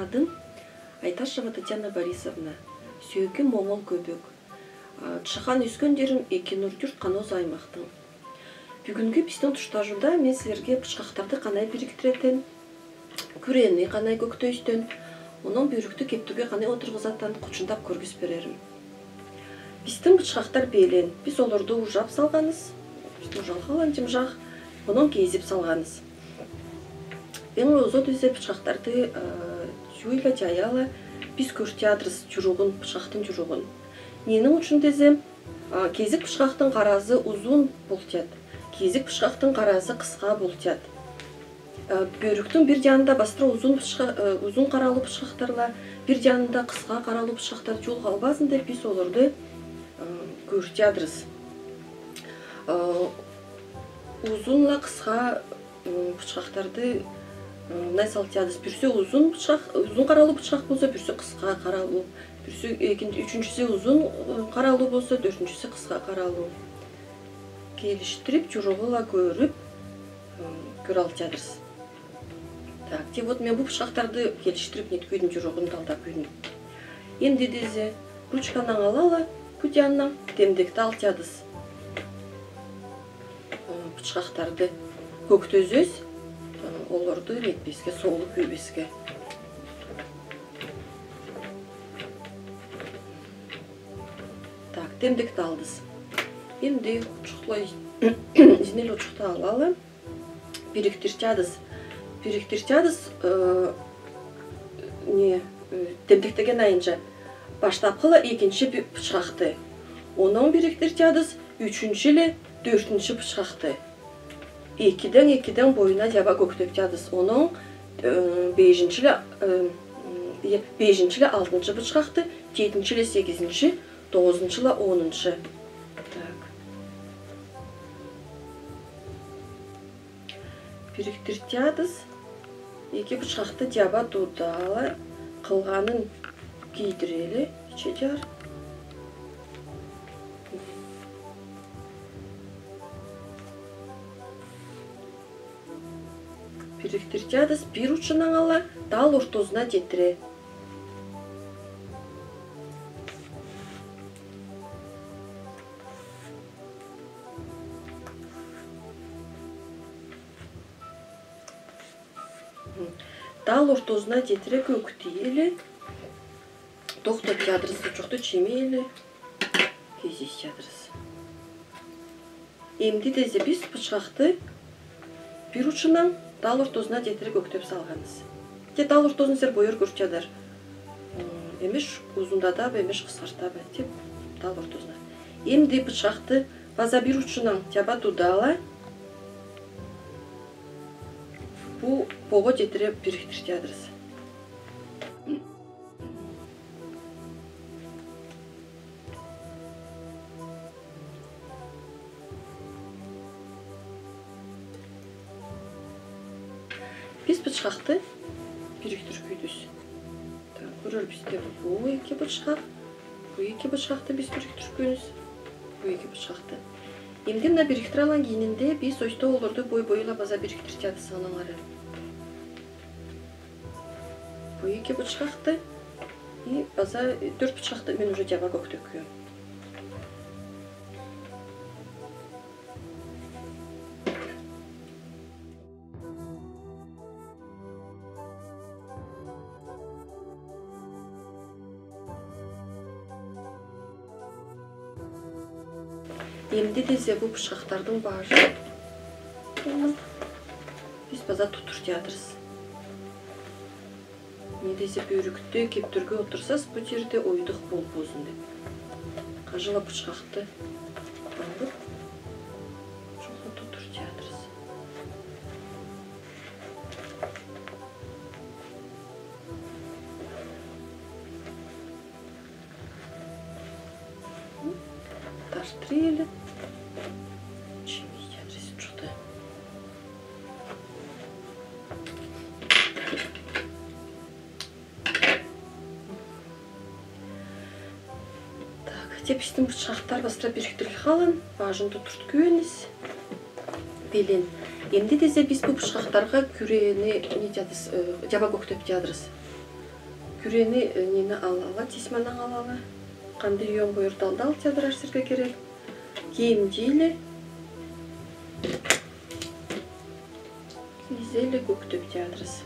adım Айташева Татьяна Борисовна. Сүйегім Моңғол көбөк. Чыхан өскен жерім Экинурдюрт Каноз аймақтың. Бүгінгі біздің тұштажында мен сілерге пышқақтарды қанай біріктіретін, күрені қанай көктөйстен, оның бүйрікті кептуге қанай отырғызаттан құчындап көргіз берерім. Біздің пышқақтар бейлен, біз оларды ұжап салғаныз, ұжалғалан жымжақ, оның кезіп салғаныз. Мен өзі өзе пышқақтарды жуйла жаяла, biz көртеадрыз жүрігін, пышқақтың жүрігін. Ненің үшін дезем, кезік пышқақтың қаразы ұзын болтяд, кезік пышқақтың қаразы қысқа болтяд. Бөріктің бір жанында бастыра ұзын қаралы пышқақтарла, бір жанында қысқа қаралы пышқақтар жол қалбазында біз оларды көртеадрыз. Ұзынла қысқа пышқақтарды Найсалтядыз бүрсе ұзын қаралы пышақ болса, бүрсе қысқа қаралы, бүрсе үшіншісі ұзын қаралы болса, төртіншісі қысқа қаралы. Келіштіріп, жүрігіла көріп, көр алтядырыз. Так, те вот мен бұл пышақтарды келіштіріп, нет көйдің жүрігін талдап көйдің. Енді дезе, ручканан алала, көдяннан темдекті алтядыз. Пышақтарды көктөзөз, оларды нетпеске, соғылы көйбеске. Так, темдекті алдыз. Енді ұчықлай, ізінел ұчықта алалы, біріктірчадыз. Біріктірчадыз, темдектеген айынша баштапқылы екінші пышқақты. Оның біріктірчадыз, үшіншілі, төртінші пышқақты. Екіден бойына жаба көктеп жадыз. Оның бейжіншілі алтыншы пышқақты, жетіншілі сегізінші, тоғызыншылы оныншы. Біріктіртядыз, екі пышқақты жаба дұрдалы, қылғанын кейдірелі, чеджар. Біріктіртядыз, бір ұшынан ала, дал ортозына жетіре. Дал ортозына жетіре көктейлі, тоқтап ядырыз, ұчықты чемейлі, кезес ядырыз. Емді дезе біз пышқақты бір ұшынан дал ортозына жетірі көктеп салғаныз. Те дал ортозын сер бойыр көрчадар. Емеш ұзында да, емеш қысқарта ба, деп дал ортозына. Емді пышақты база бір ұшынан жаба дудала, бұл боғы жетірі біріктірте адырыз. Biz bıçaқты біріктір көйдіз. Көрір бізде бұл екі быçaq, бұл екі быçақты біз біріктір көйіз. Бұл екі быçақты. Емді мына біріктір алан кейінінде біз ойста оларды бой-бойыла база біріктір жады саналары. Бұл екі быçақты и база 4 быçақты мен уже жаба көктеп көйім. Емді дезе бұл пышақтардың бажы. Біз база тұтыр жадырыз. Не дезе бөрікті кептірге отырсас, бұл жерде ойдық бол бозын деп. Қажыла пышақты алып, жоғы тұтыр жадырыз. Таштырелі. Тепістің быçақтар бастыра біріктірілі қалын, бажынды тұрт күйініс, белен. Емді дезе біз бұл быçақтарға күрені жаба көктеп жадырыз. Күрені нені алала, тесманан алала. Қанды үйен бұйырдалды ал театр арсырға керек. Кейім дейлі. Кезейлі көктөп театрыз.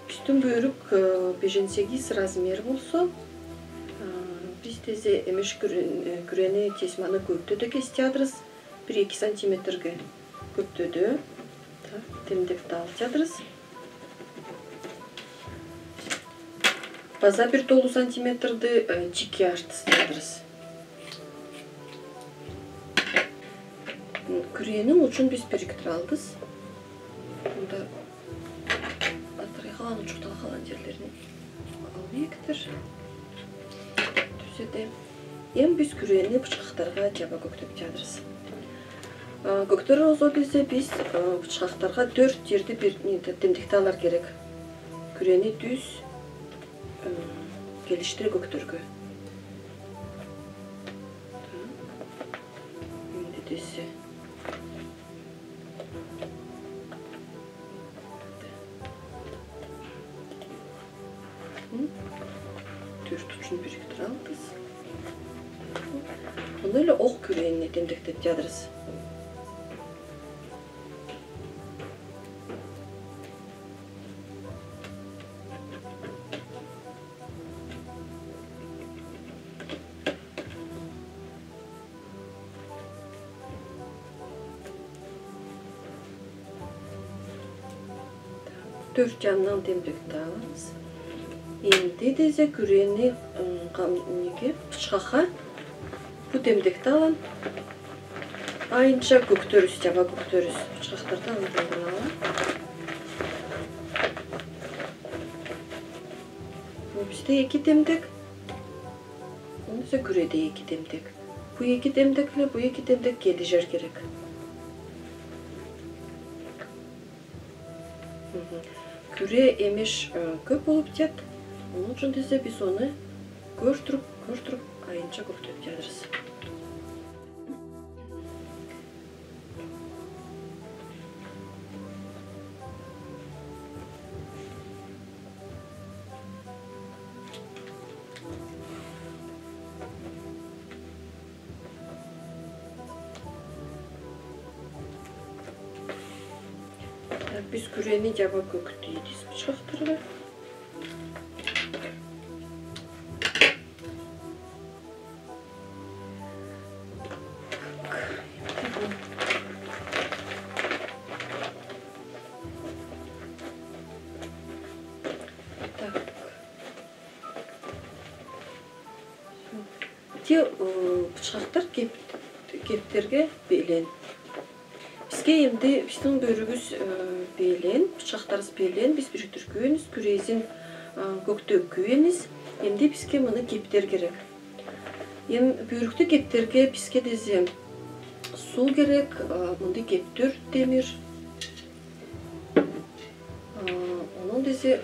Үстін бүйрік 5-8 размер болса, біз тезе емеш күрені тесманы көктөді кес театрыз. 1-2 сантиметрге көктөді. Темдекті ал театрыз. База 1 сантиметрді чеки аштыз театрыз. Күренің ұчын біз біріктір алдыз. Онда атырай ұчықтал қалан жерлеріне алып ектір. Түзеді. Ем біз күрені бұршқақтарға жаба көктөп театрыз. Көктөр озо дезе біз бұршқақтарға 4 жерді бір темдекті алар керек. Күрені düz geliştir göktürgü. Şimdi desi. Dört uçunu biriktir aldız. Onu öyle ok küreğini temdekte yadırız. Dört yandan temdekte alırız. Endi deze küreğini bıçağa bu temdekte alın. Ayınca göktörüz, caba göktörüz. Bıçaklardan alalım. Bu bizde 2 temdek. Onu ise kürede 2 temdek. Bu 2 temdekle bu 2 temdek gelişer gerek. Küre emiş köp olup jet. Onun için dese biz onu görtürüp ayınca göktürüp yadırız. Biz küreni caba köktüydüz bıçaktırı. Bıçaktır kepтерге белен. Бізге енді біздің бөрігіз белен, бычақтарыз белен, біз біріктіргеніз, күрезін көктөгеніз, енді бізге мұны кептер керек. Бөрікті кептерге бізге дезе су керек, мұнды кептер демір. Оның дезе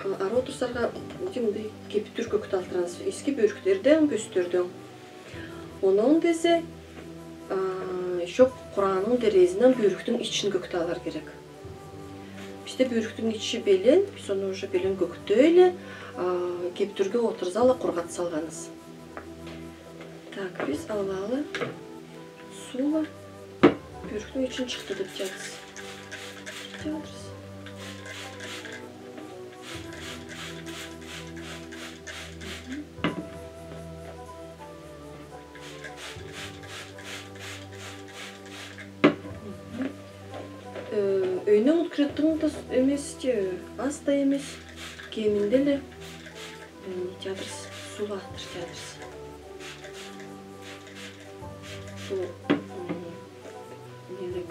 ара отырсарға мұнды кептер көкті алтыраныз. Ескі бөріктерден, көстерден. Оның дезе şok Kur'an'ın derezinin börüktün için gökte alır gerek. Bizde börüktün içi belin, biz onu уже belin gökteyle keptürge oturzala kurgat salganız. Tak biz alalı sula börüktün için çıktı diyeceğiz. Çıkarız. Öyle открыттың да емес, аз да емес, кемінделі театрс, сулақтыр театрс.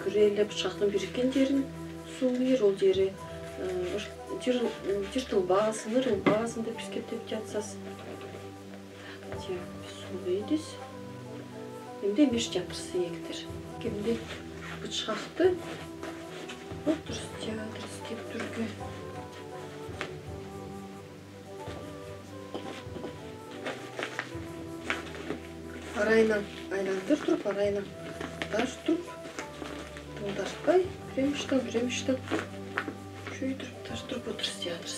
Күрелі бұршақтың біріккен жерін сулыр, ол жері жыртылбасын, ырылбасын деп піскеттеп жатсас. Сулыйдыз. Енді емеш театрсы ектір. Кемінде бұршақты Oturuz teatrız keptürge. Arayla aylandır turup, arayla taş turup, tıldaşpay, biremişten. Şöyle turup taş отырып отырыс театрыс.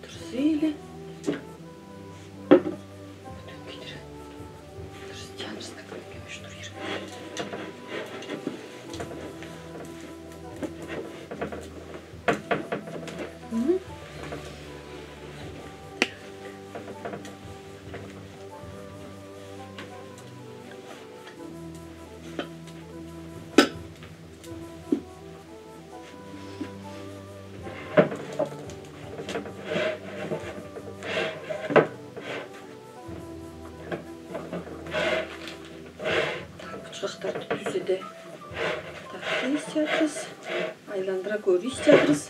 Тұрсы елі. Бүтін кетірі. Тұрсы театрысына көрмемеш тұр ер. Бычкактарды түзеде. Так, театрыс. Айландыра көрі театрыс.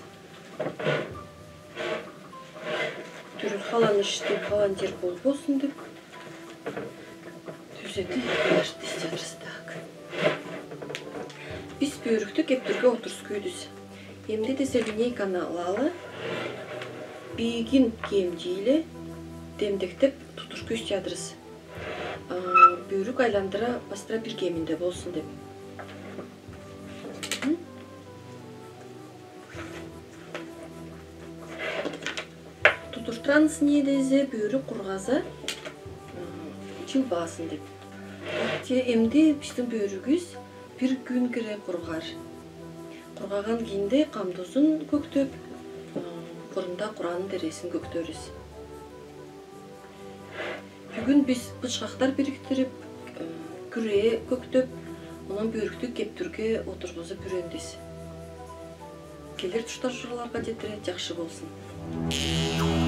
Түрін халан ішті, халан жер болбосын деп. Түзеде. Ашты театрыс. Так. Біз бүйрікті кептірге отырыс көйдіз. Емде де линейканы алалы. Бейгін кемдейлі. Демдектеп тұтыш көз театрыс. Бүйрік айландыра бастыра бір кемінде болсын деп. Тұтыштыран сынедезе бүйрік құрғазы жыл басын деп. Емде біздің бүйрігіз бір күн кіре құрғар. Құрғаған кейінде қамдозын көктөп, құрында құранын дәресін көктөріз. Бүгін біз бычкактар біріктіріп, күре көктөп, онан бүйрікті кептірге отырғызып бүрендес. Келер тұштар жұраларға жетірет жақшы болсын.